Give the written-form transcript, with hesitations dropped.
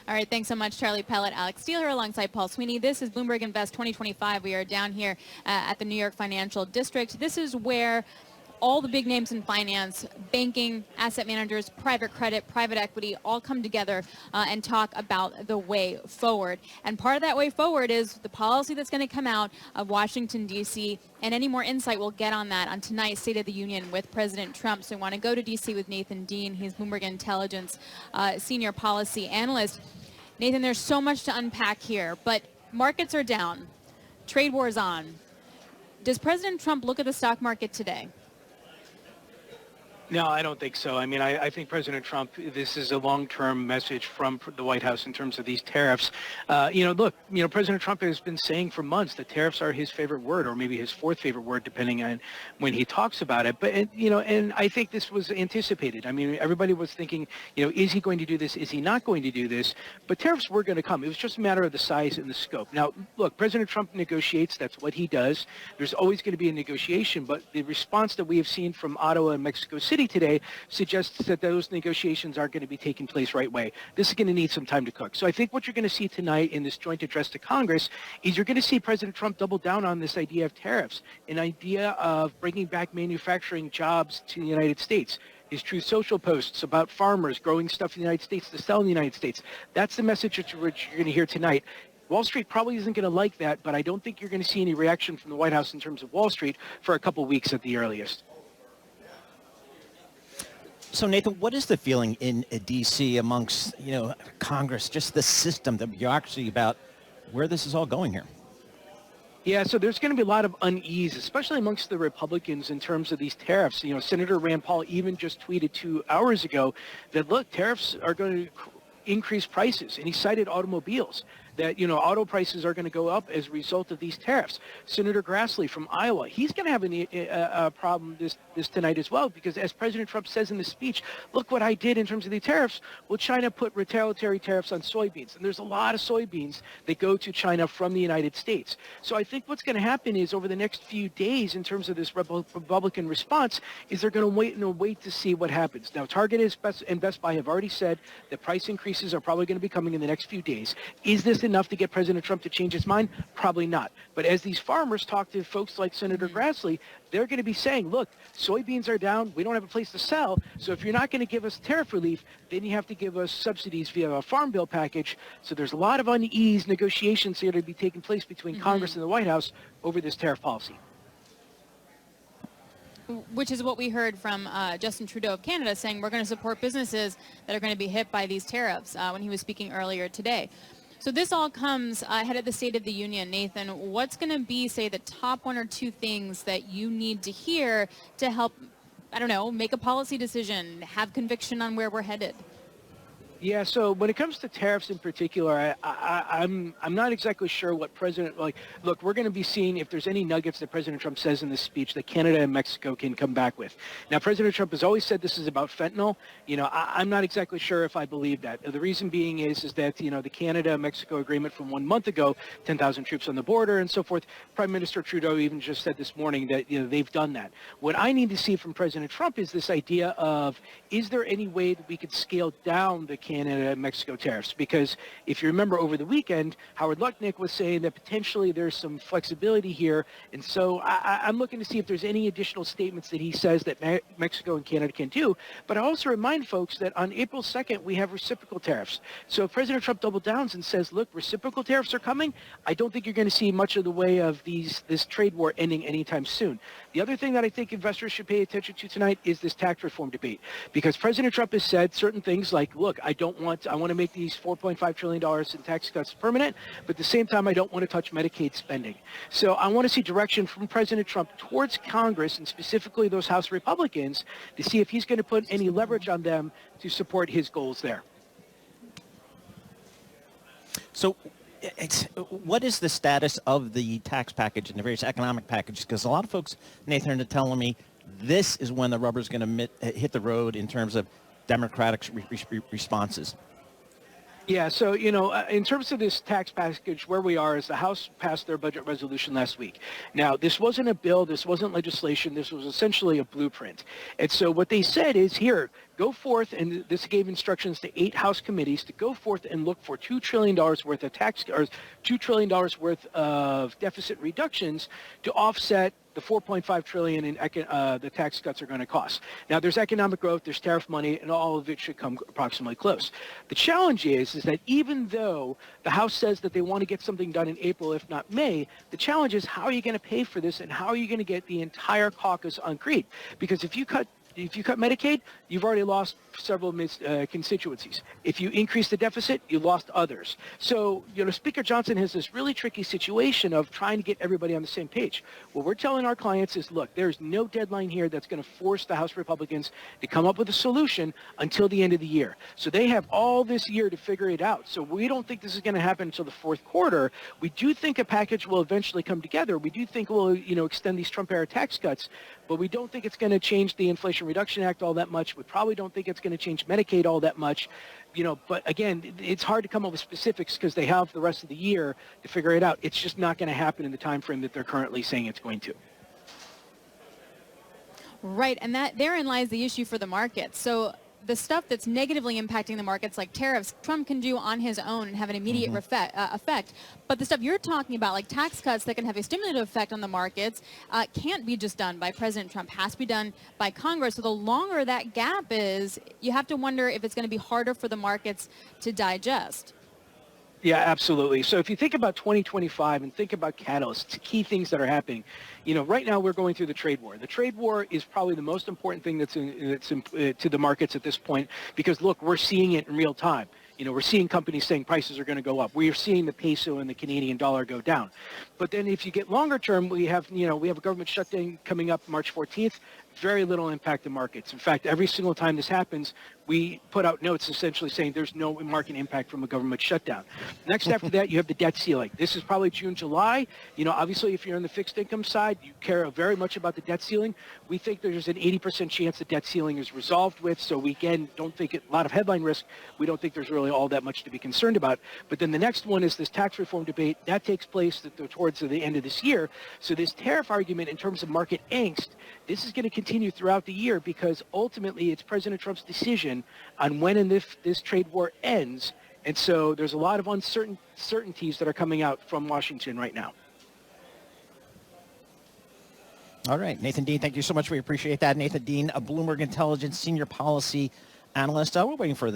All right, thanks so much, Charlie Pellet, Alex Steele here alongside Paul Sweeney. This is Bloomberg Invest 2025. We are down here at the New York Financial District. This is where all the big names in finance, banking, asset managers, private credit, private equity, all come together and talk about the way forward. And part of that way forward is the policy that's going to come out of Washington, D.C., and any more insight we'll get on that on tonight's State of the Union with President Trump. So we want to go to D.C. with Nathan Dean. He's Bloomberg Intelligence Senior Policy Analyst. Nathan, there's so much to unpack here, but markets are down. Trade war's on. Does President Trump look at the stock market today? No, I don't think so. I mean, I think President Trump, this is a long-term message from the White House in terms of these tariffs. Look, President Trump has been saying for months that tariffs are his favorite word, or maybe his fourth favorite word, depending on when he talks about it. But, and I think this was anticipated. I mean, everybody was thinking, is he going to do this? Is he not going to do this? But tariffs were going to come. It was just a matter of the size and the scope. Now, look, President Trump negotiates. That's what he does. There's always going to be a negotiation. But the response that we have seen from Ottawa and Mexico City today suggests that those negotiations aren't going to be taking place right away. This is going to need some time to cook. So I think what you're going to see tonight in this joint address to Congress is you're going to see President Trump double down on this idea of tariffs, an idea of bringing back manufacturing jobs to the United States. His Truth Social posts about farmers growing stuff in the United States to sell in the United States. That's the message that you're going to hear tonight. Wall Street probably isn't going to like that, but I don't think you're going to see any reaction from the White House in terms of Wall Street for a couple weeks at the earliest. So, Nathan, what is the feeling in D.C. amongst, Congress, just the system, the bureaucracy about where this is all going here? Yeah, so there's going to be a lot of unease, especially amongst the Republicans in terms of these tariffs. Senator Rand Paul even just tweeted 2 hours ago that, look, tariffs are going to increase prices, and he cited automobiles. That, auto prices are going to go up as a result of these tariffs. Senator Grassley from Iowa, he's going to have a problem this tonight as well, because as President Trump says in the speech, look what I did in terms of the tariffs. Well, China put retaliatory tariffs on soybeans, and there's a lot of soybeans that go to China from the United States. So I think what's going to happen is over the next few days in terms of this Republican response is they're going to wait to see what happens. Now, Target and Best Buy have already said that price increases are probably going to be coming in the next few days. Is this enough to get President Trump to change his mind? Probably not. But as these farmers talk to folks like Senator Grassley, they're going to be saying, look, soybeans are down. We don't have a place to sell. So if you're not going to give us tariff relief, then you have to give us subsidies via a farm bill package. So there's a lot of unease negotiations here to be taking place between Congress and the White House over this tariff policy. Which is what we heard from Justin Trudeau of Canada, saying we're going to support businesses that are going to be hit by these tariffs when he was speaking earlier today. So this all comes ahead of the State of the Union. Nathan, what's going to be, say, the top one or two things that you need to hear to help, make a policy decision, have conviction on where we're headed? Yeah, so when it comes to tariffs in particular, I'm not exactly sure what look, we're going to be seeing if there's any nuggets that President Trump says in this speech that Canada and Mexico can come back with. Now, President Trump has always said this is about fentanyl. I'm not exactly sure if I believe that. The reason being is that, the Canada-Mexico agreement from 1 month ago, 10,000 troops on the border and so forth, Prime Minister Trudeau even just said this morning that, they've done that. What I need to see from President Trump is this idea of, is there any way that we could scale down the Canada and Mexico tariffs? Because if you remember over the weekend, Howard Lutnick was saying that potentially there's some flexibility here. And so I'm looking to see if there's any additional statements that he says that Mexico and Canada can do. But I also remind folks that on April 2nd, we have reciprocal tariffs. So if President Trump double downs and says, look, reciprocal tariffs are coming, I don't think you're going to see much of the way of this trade war ending anytime soon. The other thing that I think investors should pay attention to tonight is this tax reform debate. Because President Trump has said certain things like, look, I want to make these $4.5 trillion in tax cuts permanent, but at the same time, I don't want to touch Medicaid spending. So I want to see direction from President Trump towards Congress and specifically those House Republicans to see if he's going to put any leverage on them to support his goals there. So what is the status of the tax package and the various economic packages? Because a lot of folks, Nathan, are telling me this is when the rubber is going to hit the road in terms of Democratic responses. Yeah, so, in terms of this tax package, where we are is the House passed their budget resolution last week. Now, this wasn't a bill, this wasn't legislation, this was essentially a blueprint. And so what they said is, here, go forth, and this gave instructions to 8 House committees to go forth and look for $2 trillion worth of tax, or $2 trillion worth of deficit reductions to offset the 4.5 trillion in the tax cuts are going to cost. Now, there's economic growth, there's tariff money, and all of it should come approximately close. The challenge is that even though the House says that they want to get something done in April, if not May, the challenge is how are you going to pay for this, and how are you going to get the entire caucus on Creed? Because if you cut Medicaid, you've already lost several constituencies. If you increase the deficit, you lost others. So, Speaker Johnson has this really tricky situation of trying to get everybody on the same page. What we're telling our clients is, look, there's no deadline here that's going to force the House Republicans to come up with a solution until the end of the year. So they have all this year to figure it out. So we don't think this is going to happen until the fourth quarter. We do think a package will eventually come together. We do think we'll, extend these Trump-era tax cuts, but we don't think it's going to change the Inflation Reduction Act all that much. We probably don't think it's going to change Medicaid all that much. But again, it's hard to come up with specifics because they have the rest of the year to figure it out. It's just not going to happen in the time frame that they're currently saying it's going to. Right, and therein lies the issue for the market. So the stuff that's negatively impacting the markets, like tariffs, Trump can do on his own and have an immediate effect. But the stuff you're talking about, like tax cuts that can have a stimulative effect on the markets, can't be just done by President Trump. Has to be done by Congress. So the longer that gap is, you have to wonder if it's going to be harder for the markets to digest. Yeah, absolutely. So if you think about 2025 and think about catalysts, key things that are happening, right now we're going through the trade war. The trade war is probably the most important thing that's to the markets at this point because, look, we're seeing it in real time. We're seeing companies saying prices are going to go up. We are seeing the peso and the Canadian dollar go down. But then if you get longer term, we have a government shutdown coming up March 14th. Very little impact to markets. In fact, every single time this happens, we put out notes essentially saying there's no market impact from a government shutdown. Next after that, you have the debt ceiling. This is probably June, July. Obviously, if you're on the fixed income side, you care very much about the debt ceiling. We think there's an 80% chance the debt ceiling is resolved with. So we, again, don't think a lot of headline risk. We don't think there's really all that much to be concerned about. But then the next one is this tax reform debate. That takes place towards the end of this year. So this tariff argument in terms of market angst, this is going to continue throughout the year because ultimately it's President Trump's decision on when and if this trade war ends. And so there's a lot of uncertainties that are coming out from Washington right now. All right, Nathan Dean, thank you so much. We appreciate that. Nathan Dean, a Bloomberg Intelligence Senior Policy Analyst. We're waiting for